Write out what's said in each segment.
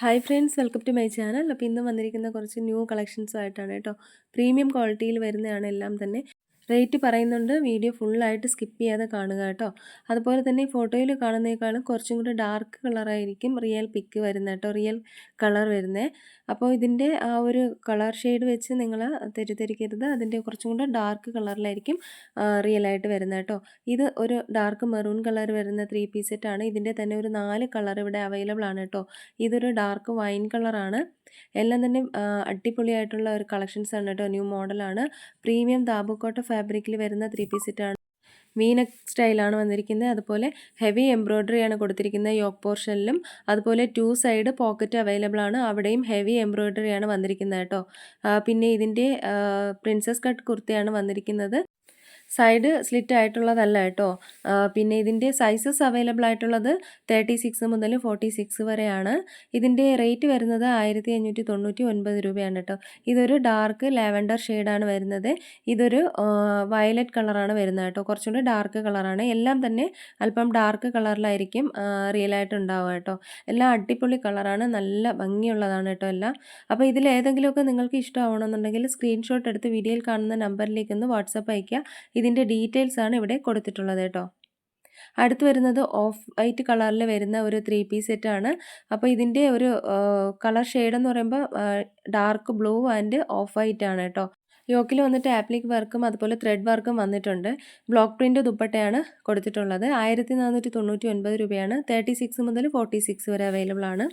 Hi friends, welcome to my channel. അപ്പോൾ ഇന്ന് വന്നിരിക്കുന്ന കുറച്ച് ന്യൂ കളക്ഷൻസുമായിട്ടാണ് കേട്ടോ. പ്രീമിയം ക്വാളിറ്റിയിൽ വരുന്നതാണ് എല്ലാം തന്നെ. റേറ്റ് പറയുന്നുണ്ട്, വീഡിയോ ഫുള്ളായിട്ട് സ്കിപ്പ് ചെയ്യാതെ കാണുക കേട്ടോ. അതുപോലെ തന്നെ ഫോട്ടോയിൽ കാണുന്നതിനേക്കാളും കുറച്ചും കൂടി ഡാർക്ക് കളറായിരിക്കും റിയൽ പിക്ക് വരുന്നത് കേട്ടോ, റിയൽ കളർ വരുന്നത്. അപ്പോൾ ഇതിൻ്റെ ആ ഒരു കളർ ഷെയ്ഡ് വെച്ച് നിങ്ങൾ തെറ്റിദ്ധരിക്കരുത്. അതിൻ്റെ കുറച്ചും കൂടെ ഡാർക്ക് കളറിലായിരിക്കും റിയലായിട്ട് വരുന്നത് കേട്ടോ. ഇത് ഒരു ഡാർക്ക് മെറൂൺ കളർ വരുന്ന 3 പീസ് സെറ്റാണ്. ഇതിൻ്റെ തന്നെ ഒരു 4 കളർ ഇവിടെ അവൈലബിൾ ആണ് കേട്ടോ. ഇതൊരു ഡാർക്ക് വൈൻ കളറാണ്. എല്ലാം തന്നെ അടിപൊളിയായിട്ടുള്ള ഒരു കളക്ഷൻസ് ആണ് കേട്ടോ. ന്യൂ മോഡലാണ്. പ്രീമിയം താബൂക്കോട്ട ഫാബ്രിക്കിൽ വരുന്ന 3 പീസ് സെറ്റാണ്. വീനക്ക് സ്റ്റൈലാണ് വന്നിരിക്കുന്നത്. അതുപോലെ ഹെവി എംബ്രോയ്ഡറി ആണ് കൊടുത്തിരിക്കുന്നത് യോക്ക് പോർഷനിലും. അതുപോലെ 2 സൈഡ് പോക്കറ്റ് അവൈലബിൾ ആണ്. അവിടെയും ഹെവി എംബ്രോയ്ഡറി ആണ് വന്നിരിക്കുന്നത് കേട്ടോ. പിന്നെ ഇതിൻ്റെ പ്രിൻസസ് കട്ട് കുർത്തയാണ് വന്നിരിക്കുന്നത്. സൈഡ് സ്ലിറ്റ് ആയിട്ടുള്ളതല്ല കേട്ടോ. പിന്നെ ഇതിൻ്റെ സൈസസ് അവൈലബിൾ ആയിട്ടുള്ളത് 36 മുതൽ 46 വരെയാണ്. ഇതിൻ്റെ റേറ്റ് വരുന്നത് 1599 രൂപയാണ് കേട്ടോ. ഇതൊരു ഡാർക്ക് ലാവൻഡർ ഷെയ്ഡാണ് വരുന്നത്. ഇതൊരു വയലറ്റ് കളറാണ് വരുന്നത് കേട്ടോ. കുറച്ചുകൂടി ഡാർക്ക് കളറാണ്. എല്ലാം തന്നെ അല്പം ഡാർക്ക് കളറിലായിരിക്കും റിയലായിട്ട് ഉണ്ടാവുക കേട്ടോ. എല്ലാം അടിപൊളി കളറാണ്, നല്ല ഭംഗിയുള്ളതാണ് കേട്ടോ എല്ലാം. അപ്പോൾ ഇതിലേതെങ്കിലുമൊക്കെ നിങ്ങൾക്ക് ഇഷ്ടമാവണമെന്നുണ്ടെങ്കിൽ സ്ക്രീൻഷോട്ട് എടുത്ത് വീഡിയോയിൽ കാണുന്ന നമ്പറിലേക്കൊന്ന് വാട്സപ്പ് അയയ്ക്കുക. ഇതിൻ്റെ ഡീറ്റെയിൽസ് ആണ് ഇവിടെ കൊടുത്തിട്ടുള്ളത് കേട്ടോ. അടുത്ത് വരുന്നത് ഓഫ് വൈറ്റ് കളറിൽ വരുന്ന ഒരു 3 പീസ് സെറ്റാണ്. അപ്പോൾ ഇതിൻ്റെ ഒരു കളർ ഷെയ്ഡ് എന്ന് പറയുമ്പോൾ dark blue and of white ആണ് കേട്ടോ. യോക്കിൽ വന്നിട്ട് ആപ്ലിക് വർക്കും അതുപോലെ ത്രെഡ് വർക്കും വന്നിട്ടുണ്ട്. ബ്ലോക്ക് പ്രിൻ്റ് ദുപ്പട്ടയാണ് കൊടുത്തിട്ടുള്ളത്. 1499 രൂപയാണ്. 36 മുതൽ 46 വരെ അവൈലബിൾ ആണ്.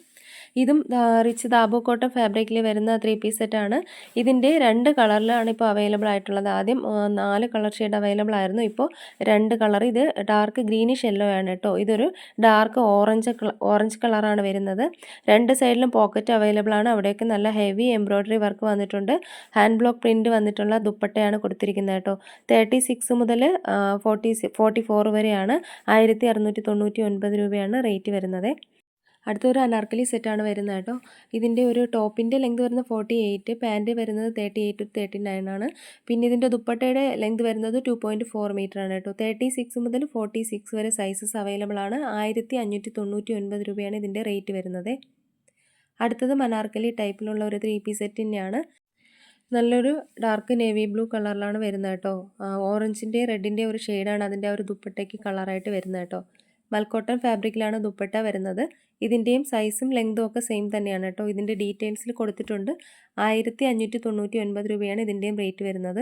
ഇതും റിച്ച് ദാബു കോട്ടൺ ഫാബ്രിക്കിൽ വരുന്ന 3 പീസ് സെറ്റാണ്. ഇതിൻ്റെ 2 കളറിലാണ് ഇപ്പോൾ അവൈലബിൾ ആയിട്ടുള്ളത്. ആദ്യം 4 കളർ ഷെയ്ഡ് അവൈലബിൾ ആയിരുന്നു, ഇപ്പോൾ 2 കളർ. ഇത് ഡാർക്ക് ഗ്രീനിഷ് യെല്ലോ ആണ് കേട്ടോ. ഇതൊരു ഡാർക്ക് ഓറഞ്ച് കളറാണ് വരുന്നത്. 2 സൈഡിലും പോക്കറ്റ് അവൈലബിൾ ആണ്. അവിടെയൊക്കെ നല്ല ഹെവി എംബ്രോയ്ഡറി വർക്ക് വന്നിട്ടുണ്ട്. ഹാൻഡ് ബ്ലോക്ക് പ്രിൻ്റ് വന്നിട്ടുള്ള ദുപ്പട്ടയാണ് കൊടുത്തിരിക്കുന്നത് കേട്ടോ. 36 മുതൽ 44 വരെയാണ്. 1699 രൂപയാണ് റേറ്റ് വരുന്നത്. അടുത്തൊരു അനാർക്കലി സെറ്റാണ് വരുന്നത് കേട്ടോ. ഇതിൻ്റെ ഒരു ടോപ്പിൻ്റെ ലെങ്ത് വരുന്നത് 48, പാൻറ്റ് വരുന്നത് 38 to 39 ആണ്. പിന്നെ ഇതിൻ്റെ ദുപ്പട്ടയുടെ ലെങ്ത് വരുന്നത് 2.4 മീറ്റർ ആണ് കേട്ടോ. 36 മുതൽ 46 വരെ സൈസസ് അവൈലബിൾ ആണ്. 1599 രൂപയാണ് ഇതിൻ്റെ റേറ്റ് വരുന്നത്. അടുത്തത് അനാർക്കലി ടൈപ്പിലുള്ള ഒരു 3 പീസ് സെറ്റ് തന്നെയാണ്. നല്ലൊരു ഡാർക്ക് നേവി ബ്ലൂ കളറിലാണ് വരുന്നത് കേട്ടോ. ഓറഞ്ചിൻ്റെ റെഡിൻ്റെ ഒരു ഷെയ്ഡാണ് അതിൻ്റെ ഒരു ദുപ്പട്ടയ്ക്ക് കളറായിട്ട് വരുന്നത് കേട്ടോ. മൽക്കോട്ടൺ ഫാബ്രിക്കിലാണ് ദുപ്പട്ട വരുന്നത്. ഇതിൻ്റെയും സൈസും ലെങ്തും ഒക്കെ സെയിം തന്നെയാണ് കേട്ടോ. ഇതിൻ്റെ ഡീറ്റെയിൽസിൽ കൊടുത്തിട്ടുണ്ട്. 1599 രൂപയാണ് ഇതിൻ്റെയും റേറ്റ് വരുന്നത്.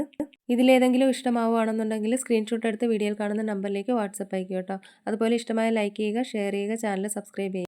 ഇതിലേതെങ്കിലും ഇഷ്ടമാവുകയാണെന്നുണ്ടെങ്കിൽ സ്ക്രീൻഷോട്ട് എടുത്ത് വീഡിയോയിൽ കാണുന്ന നമ്പറിലേക്ക് വാട്സപ്പ് അയക്കുക കേട്ടോ. അതുപോലെ ഇഷ്ടമായ ലൈക്ക് ചെയ്യുക, ഷെയർ ചെയ്യുക, ചാനൽ സബ്സ്ക്രൈബ് ചെയ്യുക.